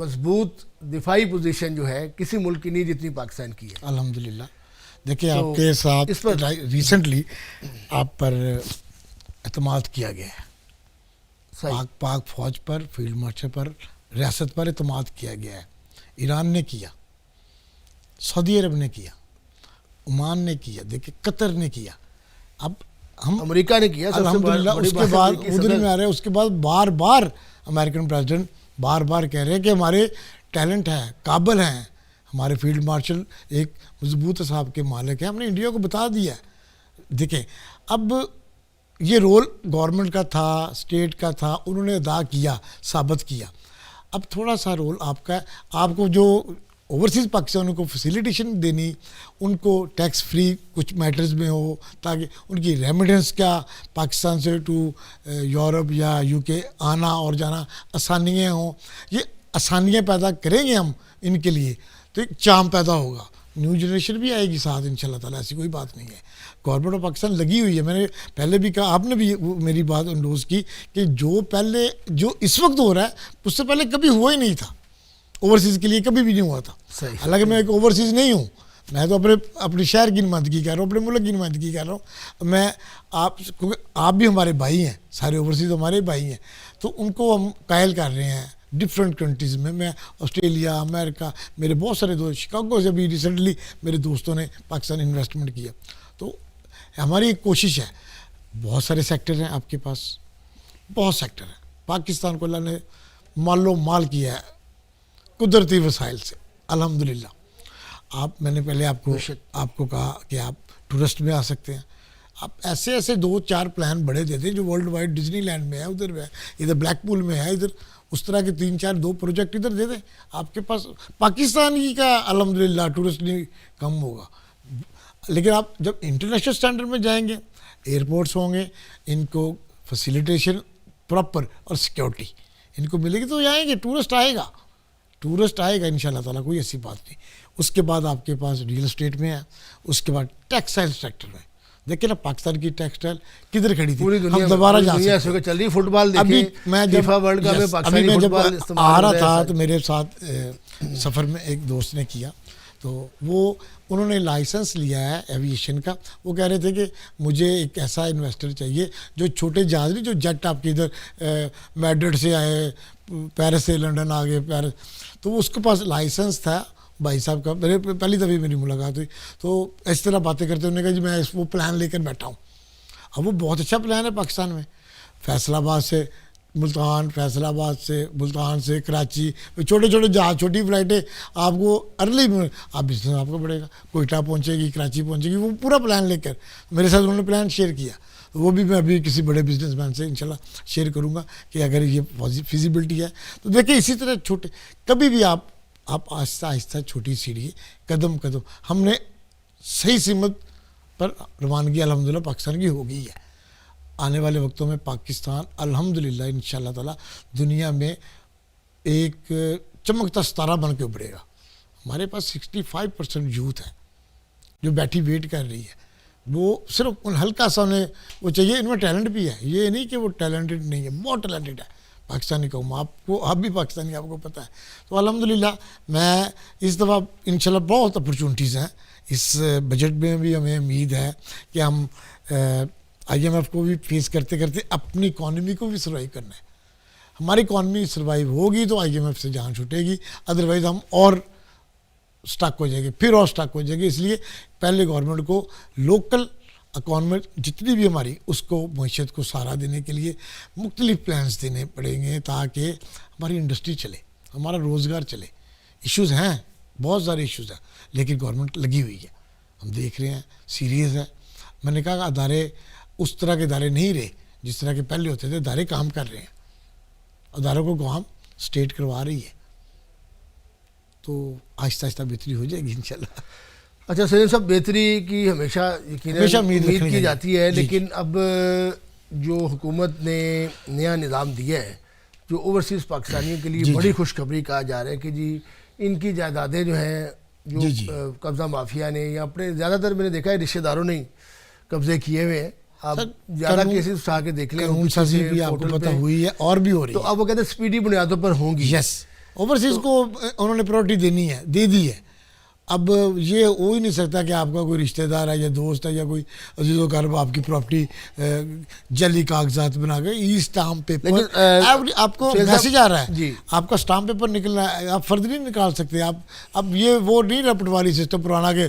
مضبوط دفاعی پوزیشن جو ہے کسی ملک کی نہیں جتنی پاکستان کی ہے الحمدللہ. دیکھیں آپ کے ساتھ ریسنٹلی آپ پر اعتماد کیا گیا ہے، پاک فوج پر، فیلڈ مارشل پر، ریاست پر اعتماد کیا گیا ہے. ایران نے کیا، سعودی عرب نے کیا، عمان نے کیا، دیکھیں قطر نے کیا، اب ہم امریکہ نے کیا الحمدللہ. اس کے بعد ادھر میں آ رہے ہیں، اس کے بعد بار بار امریکن پریزیڈنٹ بار بار کہہ رہے ہیں کہ ہمارے ٹیلنٹ ہیں، قابل ہیں، ہمارے فیلڈ مارشل ایک مضبوط حساب کے مالک ہیں. ہم نے انڈیا کو بتا دیا ہے. دیکھیں اب یہ رول گورنمنٹ کا تھا، اسٹیٹ کا تھا، انہوں نے ادا کیا، ثابت کیا. اب تھوڑا سا رول آپ کا ہے. آپ کو جو اوورسیز پاکستانوں کو فیسیلیٹیشن دینی، ان کو ٹیکس فری کچھ میٹرز میں ہو تاکہ ان کی ریمیڈنس کا پاکستان سے ٹو یورپ یا یو کے آنا اور جانا آسانیاں ہوں. یہ آسانیاں پیدا کریں گے ہم ان کے لیے تو ایک چام پیدا ہوگا. نیو جنریشن بھی آئے گی ساتھ انشاءاللہ تعالیٰ، ایسی کوئی بات نہیں ہے. گورنمنٹ آف پاکستان لگی ہوئی ہے. میں نے پہلے بھی کہا، آپ نے بھی میری بات انڈوز کی کہ جو اس وقت ہو رہا ہے اس سے پہلے کبھی ہوا ہی نہیں تھا. اوورسیز کے لیے کبھی بھی نہیں ہوا تھا. حالانکہ میں ایک اوورسیز نہیں ہوں، میں تو اپنے شہر کی نمائندگی کر رہا ہوں، اپنے ملک کی نمائندگی کر رہا ہوں. میں آپ بھی ہمارے بھائی ہیں، سارے اوورسیز ہمارے بھائی ہیں، تو ان کو ہم قائل کر رہے ہیں ڈفرینٹ کنٹریز میں آسٹریلیا، امریکہ، میرے بہت سارے دوست، شکاگو سے بھی ریسنٹلی میرے دوستوں نے پاکستان انویسٹمنٹ کیا. تو ہماری ایک کوشش ہے. بہت سارے سیکٹر ہیں آپ کے پاس، بہت سیکٹر ہیں. پاکستان کو اللہ نے مال و مال کیا ہے قدرتی وسائل سے الحمدللہ. میں نے پہلے آپ کو کہا کہ آپ ٹورسٹ میں آ سکتے ہیں. آپ ایسے 2-4 پلان بڑے دے دیں جو ورلڈ وائڈ ڈزنی لینڈ میں ہے، ادھر ہے، ادھر بلیک پول میں ہے، ادھر اس طرح کے 3-4 پروجیکٹ ادھر دے دیں. آپ کے پاس پاکستان کی کا الحمدللہ ٹورسٹ نہیں کم ہوگا. لیکن آپ جب انٹرنیشنل سٹینڈرڈ میں جائیں گے، ایئرپورٹس ہوں گے، ان کو فیسیلیٹیشن پراپر اور سیکیورٹی ان کو ملے گی تو آئیں گے. ٹورسٹ آئے گا انشاءاللہ تعالیٰ، کوئی ایسی بات نہیں. اس کے بعد آپ کے پاس ریئل اسٹیٹ میں ہے، اس کے بعد ٹیکسٹائل سیکٹر میں. دیکھیں نا پاکستان کی ٹیکسٹائل کدھر کھڑی تھی، ہم دوبارہ جا سکتے ہیں. چل رہی فٹ بال. ابھی میں جب آ رہا تھا تو میرے ساتھ سفر میں ایک دوست نے کیا، تو انہوں نے لائسنس لیا ہے ایویشن کا. وہ کہہ رہے تھے کہ مجھے ایک ایسا انویسٹر چاہیے جو چھوٹے جہاز نہیں، جو جیٹ آپ کے ادھر میڈرڈ سے آئے، پیرس سے لنڈن آ گئے، پیرس. تو اس کے پاس لائسنس تھا بھائی صاحب کا. میرے پہلی دفعہ میری ملاقات ہوئی تو اس طرح باتیں کرتے انہوں نے کہا جی میں وہ پلان لے کر بیٹھا ہوں. اب وہ بہت اچھا پلان ہے پاکستان میں، فیصل آباد سے ملتان، فیصل آباد سے ملتان سے کراچی، چھوٹے جہاز، چھوٹی فلائٹیں آپ کو ارلی آپ بزنس آپ کو بڑھے گا. کوئٹہ پہنچے گی، کراچی پہنچے گی، وہ پورا پلان لے کر میرے ساتھ انہوں نے پلان شیئر کیا. وہ بھی میں ابھی کسی بڑے بزنس مین سے انشاءاللہ شیئر کروں گا کہ اگر یہ فیزیبلٹی ہے تو دیکھیں. اسی طرح چھوٹے کبھی بھی آپ آہستہ آہستہ چھوٹی سیڑھی قدم ہم نے صحیح سمت پر روانگی الحمدللہ پاکستان کی ہو گئی ہے. آنے والے وقتوں میں پاکستان الحمدللہ انشاءاللہ تعالی دنیا میں ایک چمکتا ستارہ بن کے ابھرے گا. ہمارے پاس 65% یوتھ ہے جو بیٹھی ویٹ کر رہی ہے. وہ صرف ہلکا سا انہیں وہ چاہیے. ان میں ٹیلنٹ بھی ہے، یہ نہیں کہ وہ ٹیلنٹڈ نہیں ہے، بہت ٹیلنٹڈ ہے پاکستانی قوم. آپ بھی پاکستانی، آپ کو پتہ ہے. تو الحمدللہ میں اس دفعہ انشاءاللہ بہت اپرچونٹیز ہیں. اس بجٹ میں بھی ہمیں امید ہے کہ ہم IMF کو بھی فیس کرتے کرتے اپنی اکانومی کو بھی سروائیو کرنا ہے. ہماری اکانومی سروائیو ہوگی تو IMF سے جان چھوٹے گی، ادروائز ہم اور سٹک ہو جائے گی، پھر اور سٹک ہو جائے گی. اس لیے پہلے گورنمنٹ کو لوکل اکانومی جتنی بھی ہماری اس کو معیشت کو سہارا دینے کے لیے مختلف پلانس دینے پڑیں گے تاکہ ہماری انڈسٹری چلے، ہمارا روزگار چلے. ایشوز ہیں، بہت سارے ایشوز ہیں، لیکن گورنمنٹ لگی ہوئی ہے. ہم دیکھ رہے ہیں، سیریز ہے. میں نے کہا ادارے اس طرح کے ادارے نہیں رہے جس طرح کے پہلے ہوتے تھے. ادارے کام کر رہے ہیں، اداروں کو کام اسٹیٹ کروا رہی ہے. تو آہستہ آہستہ بہتری ہو جائے گی انشاءاللہ. اچھا سلیم صاحب، بہتری کی ہمیشہ امید کی جاتی ہے، لیکن اب جو حکومت نے نیا نظام دیا ہے جو اوورسیز پاکستانیوں کے لیے بڑی خوشخبری کہا جا رہا ہے کہ جی ان کی جائیدادیں جو ہیں جو قبضہ مافیا نے یا اپنے زیادہ تر میں نے دیکھا ہے رشتہ داروں نے قبضے کیے ہوئے ہیں. آپ زیادہ کیسز اٹھا کے دیکھ لیں، قانون سازی بھی آپ کو پتہ ہوئی ہے اور بھی ہو رہی ہے. تو اب وہ کہتے ہیں سپیڈی بنیادوں پر ہوں گی. یس اوورسیز کو انہوں نے پراورٹی دینی ہے، دے دی ہے. اب یہ ہو ہی نہیں سکتا کہ آپ کا کوئی رشتہ دار ہے یا دوست ہے یا کوئی عزیز و اقارب آپ کی پراپرٹی جعلی کاغذات بنا کے ای اسٹامپ پیپر، آپ کو میسج آ رہا ہے، آپ کا اسٹامپ پیپر نکلنا ہے، آپ فرد نہیں نکال سکتے. آپ اب یہ وہ نہیں رپٹ والی سسٹم پرانا کہ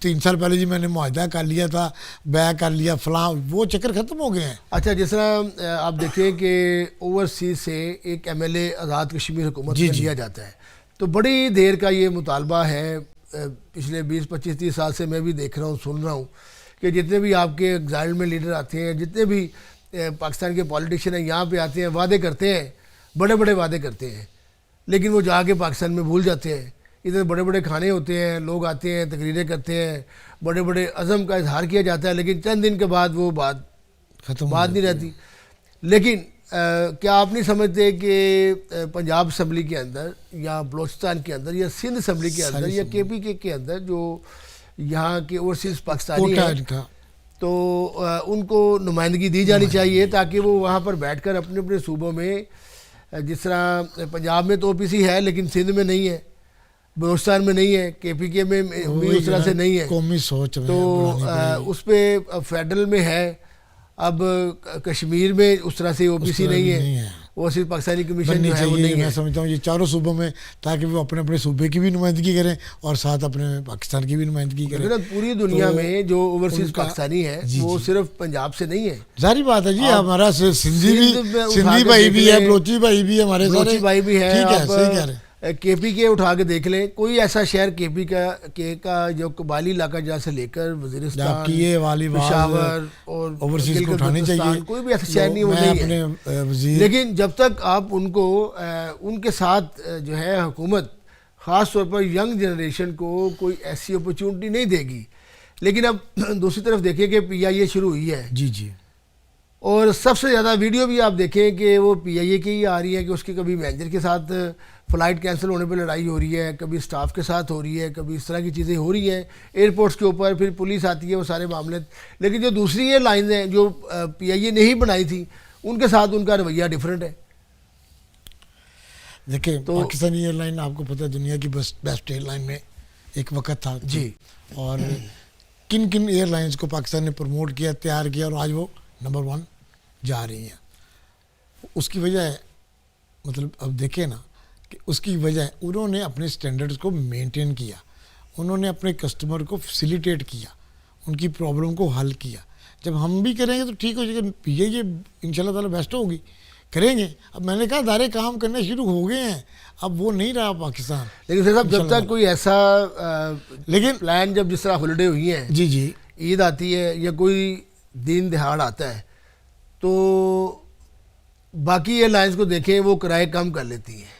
3 سال پہلے جی میں نے معاہدہ کر لیا تھا، بیع کر لیا فلاں، وہ چکر ختم ہو گئے ہیں. اچھا جس طرح آپ دیکھیں کہ اوورسیز سے ایک MLA آزاد کشمیر حکومت میں لیا جاتا ہے، تو بڑی دیر کا یہ مطالبہ ہے، پچھلے 20 25 30 سال سے میں بھی دیکھ رہا ہوں، سن رہا ہوں کہ جتنے بھی آپ کے ایگزائل میں لیڈر آتے ہیں، جتنے بھی پاکستان کے پولیٹیشین ہیں یہاں پہ آتے ہیں، وعدے کرتے ہیں، بڑے بڑے وعدے کرتے ہیں، لیکن وہ جا کے پاکستان میں بھول جاتے ہیں. ادھر بڑے بڑے کھانے ہوتے ہیں، لوگ آتے ہیں، تقریریں کرتے ہیں، بڑے بڑے عزم کا اظہار کیا جاتا ہے، لیکن چند دن کے بعد وہ بات نہیں رہتی. لیکن کیا آپ نہیں سمجھتے کہ پنجاب اسمبلی کے اندر یا بلوچستان کے اندر یا سندھ اسمبلی کے اندر یا KPK کے اندر جو یہاں کے اوورسیز پاکستانی ہیں تو ان کو نمائندگی دی جانی چاہیے تاکہ وہ وہاں پر بیٹھ کر اپنے اپنے صوبوں میں، جس طرح پنجاب میں تو OPC ہے لیکن سندھ میں نہیں ہے، بلوچستان میں نہیں ہے، KPK میں بھی اس طرح سے نہیں ہے، قومی سوچ تو اس پہ فیڈرل میں ہے. اب کشمیر میں اس طرح سے OPC نہیں ہے، وہ صرف پاکستانی کمیشن جو ہے وہ نہیں ہے. میں سمجھتا ہوں یہ چاروں صوبوں میں، تاکہ وہ اپنے اپنے صوبے کی بھی نمائندگی کریں اور ساتھ اپنے پاکستان کی بھی نمائندگی کریں. پوری دنیا میں جو اوورسیز پاکستانی ہے وہ صرف پنجاب سے نہیں ہے. ظاہری بات ہے جی، ہمارا سندھی بھائی بھی ہے، بلوچی بھائی بھی ہے، ہمارے بلوچی بھائی بھی ہے. ٹھیک ہے، صحیح کہہ رہے ہیں. KPK اٹھا کے دیکھ لیں، کوئی ایسا شہر KPK کا جو قبائلی علاقہ جہاں سے لے کر وزیرستان، پشاور اور اوورسیز کو اٹھانی چاہیے، کوئی بھی ایسا شہر نہیں وہ نہیں ہے. لیکن جب تک آپ ان کو ان کے ساتھ جو ہے حکومت خاص طور پر ینگ جنریشن کو کوئی ایسی اپرچونٹی نہیں دے گی. لیکن اب دوسری طرف دیکھیں کہ PIA شروع ہوئی ہے، جی اور سب سے زیادہ ویڈیو بھی آپ دیکھیں کہ وہ PIA کی ہی آ رہی ہے کہ اس کی کبھی مینیجر کے ساتھ فلائٹ کینسل ہونے پہ لڑائی ہو رئی ہے، کبھی سٹاف کے ساتھ ہو رہی ہے، کبھی اس طرح کی چیزیں ہو رہی ہیں ایئرپورٹس کے اوپر، پھر پولیس آتی ہے، وہ سارے معاملے. لیکن جو دوسری ایئر لائنز ہیں جو PIA نے ہی بنائی تھی، ان کے ساتھ ان کا رویہ ڈیفرنٹ ہے. دیکھیں پاکستانی ایئر لائن آپ کو پتہ ہے دنیا کی بیسٹ ایئر لائن میں ایک وقت تھا جی، اور کن کن ایئر لائنز کو پاکستان نے پروموٹ کیا، تیار کیا، اور آج وہ نمبر 1 جا رہی ہیں. اس کی وجہ ہے، مطلب اب دیکھیں نا کہ اس کی وجہ ہے انہوں نے اپنے سٹینڈرڈز کو مینٹین کیا، انہوں نے اپنے کسٹمر کو فیسیلیٹیٹ کیا، ان کی پرابلم کو حل کیا. جب ہم بھی کریں گے تو ٹھیک ہو جائے گا، PIA انشاءاللہ تعالیٰ بیسٹ ہوگی، کریں گے. اب میں نے کہا ادارے کام کرنے شروع ہو گئے ہیں، اب وہ نہیں رہا پاکستان. لیکن صاحب جب تک کوئی ایسا لیکن پلان، جب جس طرح ہالیڈے ہوئی ہیں، جی عید آتی ہے یا کوئی دن دہاڑ آتا ہے، تو باقی ایئر لائنز کو دیکھیں وہ کرائے کم کر لیتی ہیں،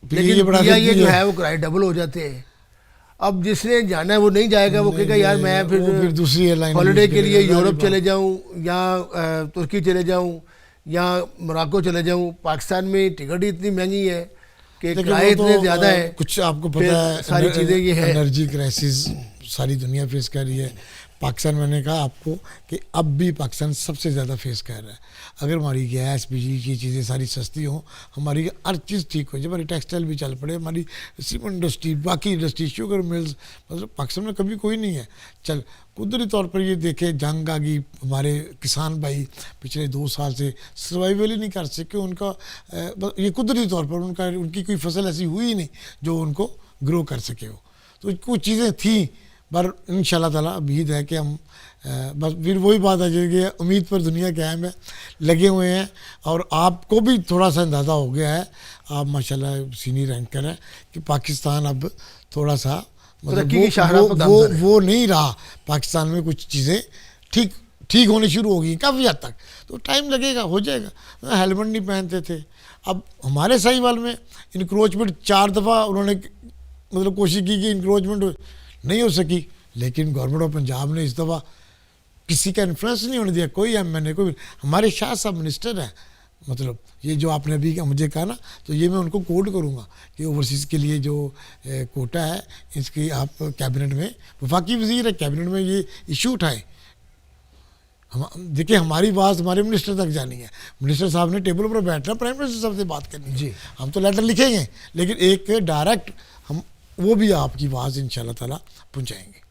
لیکن PIA جو ہے وہ کرائے ڈبل ہو جاتے ہیں. اب جس نے جانا ہے وہ نہیں جائے گا، وہ کہے گا یار میں پھر دوسری ایئر لائن ہالیڈے کے لیے یورپ چلے جاؤں یا ترکی چلے جاؤں یا موراکو چلے جاؤں. پاکستان میں ٹکٹ ہی اتنی مہنگی ہے کہ کرائے اتنے زیادہ ہیں. کچھ آپ کو پتہ ہے ساری چیزیں یہ ہے، انرجی کرائسس ساری دنیا فیس کر رہی ہے. پاکستان میں نے کہا آپ کو کہ اب بھی پاکستان سب سے زیادہ فیس کر رہا ہے. اگر ہماری گیس بجلی کی چیزیں ساری سستی ہوں، ہماری ہر چیز ٹھیک ہو جائے، ہماری ٹیکسٹائل بھی چل پڑے، ہماری سیمنٹ انڈسٹری، باقی انڈسٹری، شوگر ملز، مطلب پاکستان میں کبھی کوئی نہیں ہے. چل قدرتی طور پر یہ دیکھیں جنگ آ گئی، ہمارے کسان بھائی پچھلے 2 سال سے سروائیول ہی نہیں کر سکے. ان کا یہ قدرتی طور پر ان کی کوئی فصل ایسی ہوئی ہی نہیں جو ان کو گرو کر سکے. ہو تو کچھ چیزیں تھیں، پر انشاءاللہ تعالیٰ امید ہے کہ ہم بس پھر وہی بات ہے کہ امید پر دنیا قائم ہے، لگے ہوئے ہیں. اور آپ کو بھی تھوڑا سا اندازہ ہو گیا ہے، آپ ماشاءاللہ سینئر رینکر ہیں، کہ پاکستان اب تھوڑا سا مطلب وہ نہیں رہا. پاکستان میں کچھ چیزیں ٹھیک ہونے شروع ہو گئی کافی حد تک، تو ٹائم لگے گا، ہو جائے گا. ہیلمٹ نہیں پہنتے تھے، اب ہمارے ساہیوال میں انکروچمنٹ 4 دفعہ انہوں نے مطلب کوشش کی کہ انکروچمنٹ نہیں ہو سکی، لیکن گورنمنٹ آف پنجاب نے اس دفعہ کسی کا انفلوئنس نہیں ہونے دیا. کوئی MNA کوئی، ہمارے شاہ صاحب منسٹر ہیں. مطلب یہ جو آپ نے ابھی مجھے کہا نا، تو یہ میں ان کو کوڈ کروں گا کہ اوورسیز کے لیے جو کوٹا ہے اس کی آپ کیبنٹ میں، وفاقی وزیر ہے، کیبنٹ میں یہ ایشو اٹھائیں. دیکھیں ہماری بات ہمارے منسٹر تک جانی ہے، منسٹر صاحب نے ٹیبل پر بیٹھنا، پرائم منسٹر صاحب سے بات کرنی ہے. جی ہم تو لیٹر لکھیں گے لیکن ایک ڈائریکٹ ہم وہ بھی آپ کی آواز ان شاء اللہ تعالیٰ پہنچائیں گے.